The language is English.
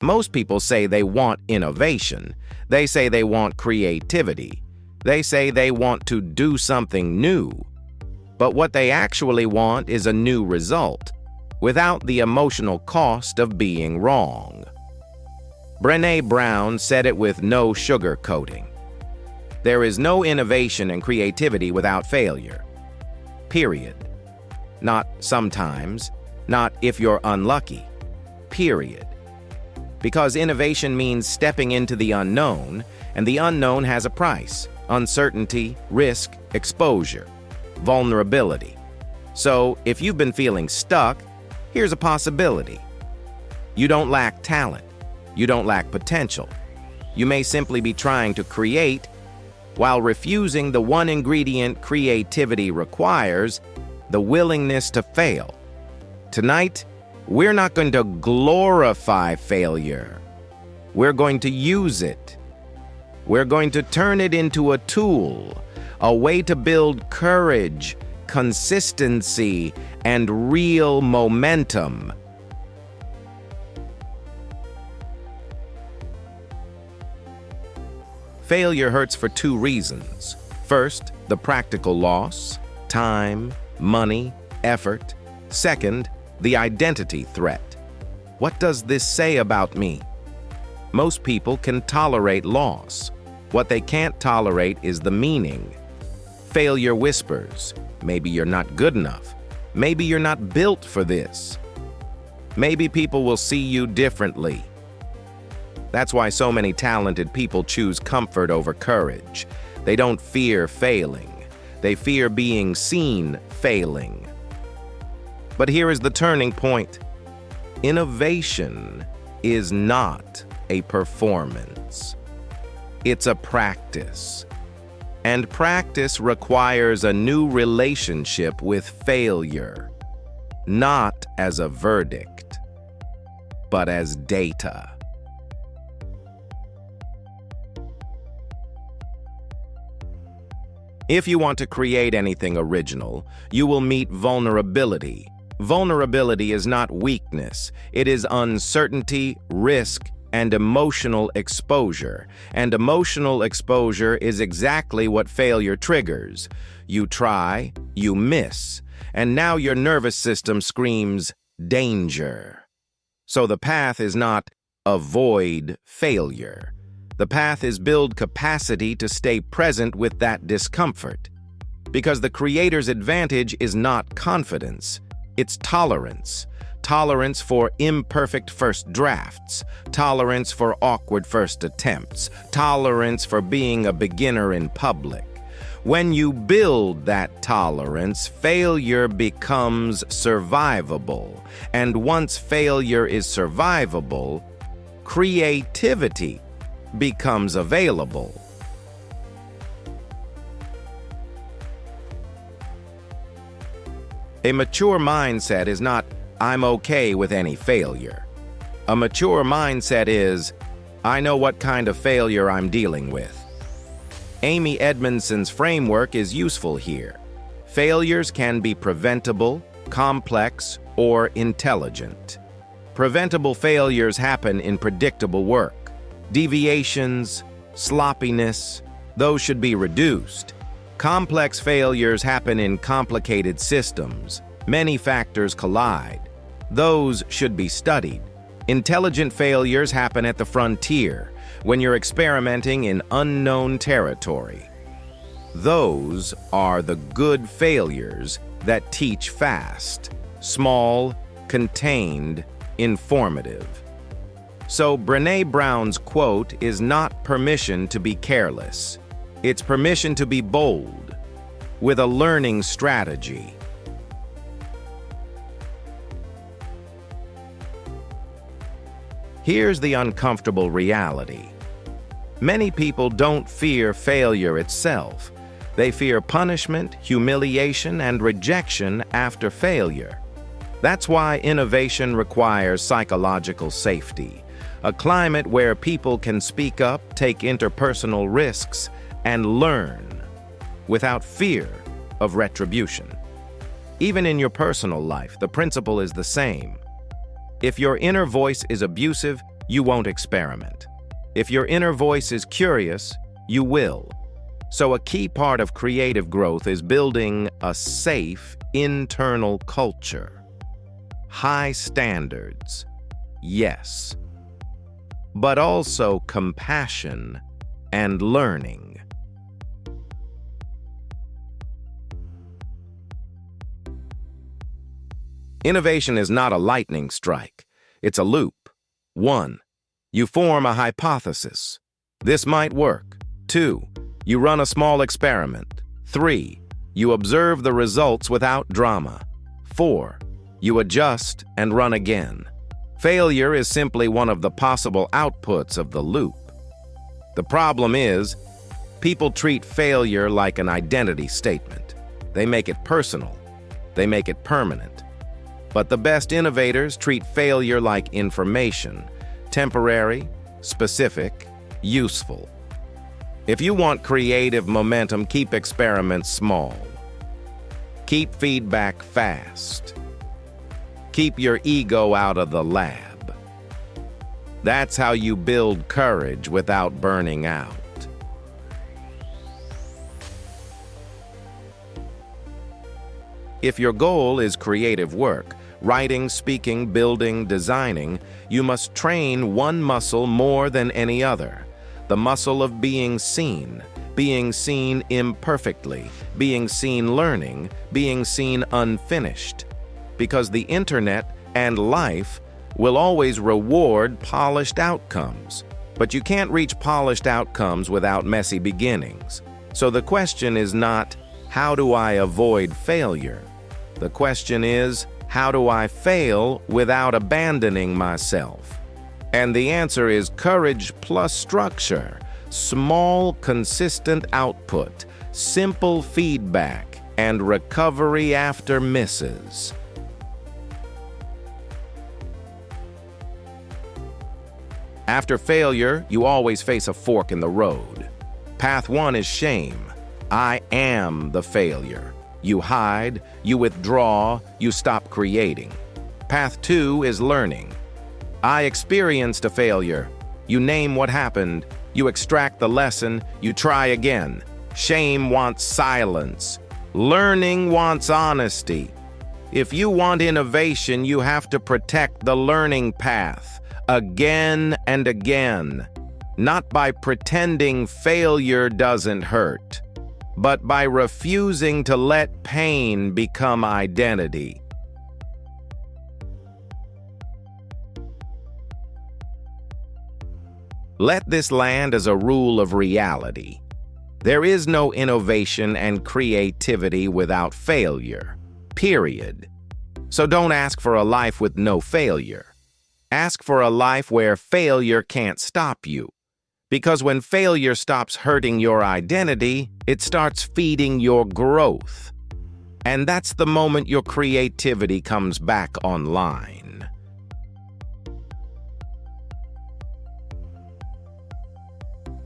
Most people say they want innovation. They say they want creativity. They say they want to do something new. But what they actually want is a new result, without the emotional cost of being wrong. Brené Brown said it with no sugarcoating. There is no innovation and creativity without failure. Period. Not sometimes, not if you're unlucky. Period. Because innovation means stepping into the unknown, and the unknown has a price: uncertainty, risk, exposure, vulnerability. So, if you've been feeling stuck, here's a possibility. You don't lack talent. You don't lack potential. You may simply be trying to create while refusing the one ingredient creativity requires: the willingness to fail. Tonight, we're not going to glorify failure. We're going to use it. We're going to turn it into a tool, a way to build courage, consistency, and real momentum. Failure hurts for two reasons. First, the practical loss: time, money, effort. Second, the identity threat. What does this say about me? Most people can tolerate loss. What they can't tolerate is the meaning. Failure whispers, maybe you're not good enough. Maybe you're not built for this. Maybe people will see you differently. That's why so many talented people choose comfort over courage. They don't fear failing. They fear being seen failing. But here is the turning point. Innovation is not a performance. It's a practice. And practice requires a new relationship with failure, not as a verdict, but as data. If you want to create anything original, you will meet vulnerability. Vulnerability is not weakness. It is uncertainty, risk, and emotional exposure. And emotional exposure is exactly what failure triggers. You try, you miss, and now your nervous system screams, danger. So the path is not avoid failure. The path is build capacity to stay present with that discomfort. Because the creator's advantage is not confidence, it's tolerance. Tolerance for imperfect first drafts, tolerance for awkward first attempts, tolerance for being a beginner in public. When you build that tolerance, failure becomes survivable. And once failure is survivable, creativity becomes available. A mature mindset is not, I'm okay with any failure. A mature mindset is, I know what kind of failure I'm dealing with. Amy Edmondson's framework is useful here. Failures can be preventable, complex, or intelligent. Preventable failures happen in predictable work. Deviations, sloppiness, those should be reduced. Complex failures happen in complicated systems. Many factors collide. Those should be studied. Intelligent failures happen at the frontier, when you're experimenting in unknown territory. Those are the good failures that teach fast, small, contained, informative. So Brené Brown's quote is not permission to be careless. It's permission to be bold, with a learning strategy. Here's the uncomfortable reality. Many people don't fear failure itself. They fear punishment, humiliation, and rejection after failure. That's why innovation requires psychological safety, a climate where people can speak up, take interpersonal risks, and learn without fear of retribution. Even in your personal life, the principle is the same. If your inner voice is abusive, you won't experiment. If your inner voice is curious, you will. So a key part of creative growth is building a safe internal culture. High standards, yes, but also compassion and learning. Innovation is not a lightning strike. It's a loop. 1. You form a hypothesis. This might work. 2. You run a small experiment. 3. You observe the results without drama. 4. You adjust and run again. Failure is simply one of the possible outputs of the loop. The problem is, people treat failure like an identity statement. They make it personal. They make it permanent. But the best innovators treat failure like information, temporary, specific, useful. If you want creative momentum, keep experiments small. Keep feedback fast. Keep your ego out of the lab. That's how you build courage without burning out. If your goal is creative work, writing, speaking, building, designing, you must train one muscle more than any other. The muscle of being seen imperfectly, being seen learning, being seen unfinished. Because the internet and life will always reward polished outcomes. But you can't reach polished outcomes without messy beginnings. So the question is not, how do I avoid failure? The question is, how do I fail without abandoning myself? And the answer is courage plus structure, small, consistent output, simple feedback, and recovery after misses. After failure, you always face a fork in the road. Path 1 is shame. I am the failure. You hide, you withdraw, you stop creating. Path 2 is learning. I experienced a failure. You name what happened, you extract the lesson, you try again. Shame wants silence. Learning wants honesty. If you want innovation, you have to protect the learning path again and again, not by pretending failure doesn't hurt, but by refusing to let pain become identity. Let this land as a rule of reality. There is no innovation and creativity without failure, period. So don't ask for a life with no failure. Ask for a life where failure can't stop you. Because when failure stops hurting your identity, it starts feeding your growth. And that's the moment your creativity comes back online.